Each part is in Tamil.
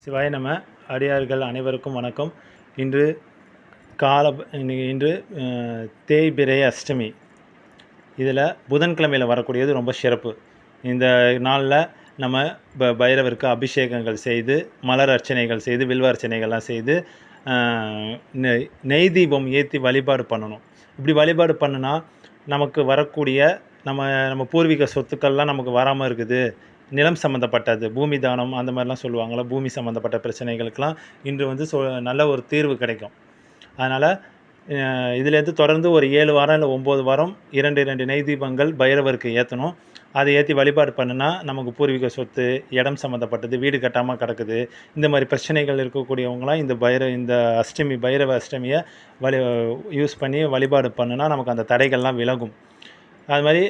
சிவாய நம. அடியார்கள் அனைவருக்கும் வணக்கம். இன்று தேய்பிறை அஷ்டமி. இதில் புதன்கிழமையில் வரக்கூடியது ரொம்ப சிறப்பு. இந்த நாளில் நம்ம பைரவருக்கு அபிஷேகங்கள் செய்து, மலர் அர்ச்சனைகள் செய்து, வில்வ அர்ச்சனைகள்லாம் செய்து நெய் தீபம் ஏற்றி வழிபாடு பண்ணணும். இப்படி வழிபாடு பண்ணுனா நமக்கு வரக்கூடிய நம்ம பூர்வீக சொத்துக்கள்லாம் நமக்கு வராமல் இருக்குது, நிலம் சம்மந்தப்பட்டது, பூமி தானம் அந்த மாதிரிலாம் சொல்லுவாங்களா, பூமி சம்மந்தப்பட்ட பிரச்சனைகளுக்கெல்லாம் இன்று நல்ல ஒரு தீர்வு கிடைக்கும். அதனால் இதுலேருந்து தொடர்ந்து ஒரு 7 வாரம் இல்லை 9 வாரம் 2 நெய் தீபங்கள் பைரவருக்கு ஏற்றணும். அதை ஏற்றி வழிபாடு பண்ணுனா நமக்கு பூர்வீக சொத்து, இடம் சம்மந்தப்பட்டது, வீடு கட்டாமல் கிடக்குது, இந்த மாதிரி பிரச்சனைகள் இருக்கக்கூடியவங்களாம் இந்த பைரவ அஷ்டமியை யூஸ் பண்ணி வழிபாடு பண்ணுனா நமக்கு அந்த தடைகள்லாம் விலகும். அது மாதிரி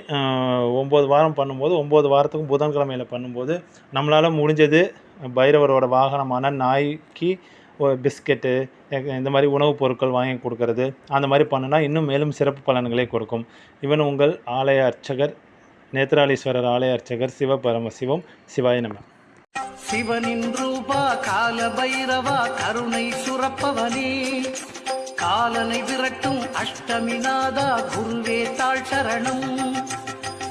9 வாரம் பண்ணும்போது 9 வாரத்துக்கும் புதன்கிழமையில் பண்ணும்போது நம்மளால் முடிஞ்சது பைரவரோட வாகனமான நாய்க்கு பிஸ்கெட்டு, இந்த மாதிரி உணவுப் பொருட்கள் வாங்கி கொடுக்கறது, அந்த மாதிரி பண்ணுனா இன்னும் மேலும் சிறப்பு பலன்களை கொடுக்கும். இவன் உங்கள் ஆலய அர்ச்சகர், நேத்ராலீஸ்வரர் ஆலய அர்ச்சகர் சிவபரமசிவம். சிவாய நம. சிவனின் ரூபா கால பைரவா கருணை சுரப்பவனே, காலனை விரட்டும் அஷ்டமிநாதா குருவே தாழ் சரணம்.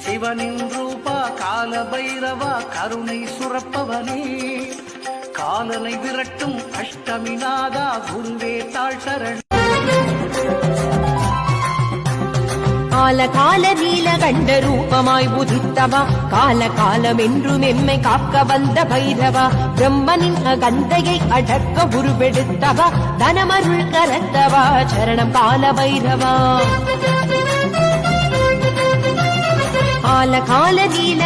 சிவனின் ரூபா கால பைரவா கருணை சுரப்பவனே, காலனை விரட்டும் அஷ்டமிநாதா குருவே தாழ் சரணம். கால நீலகண்ட ரூபமாய் உதித்தவா, கால காலமென்றும் எம்மை காக்க வந்த பைரவா, பிரம்மனின் அகந்தையை அடக்க உருவெடுத்தவா, தனமருள் கரத்தவா சரணம் கால பைரவா. கால நீல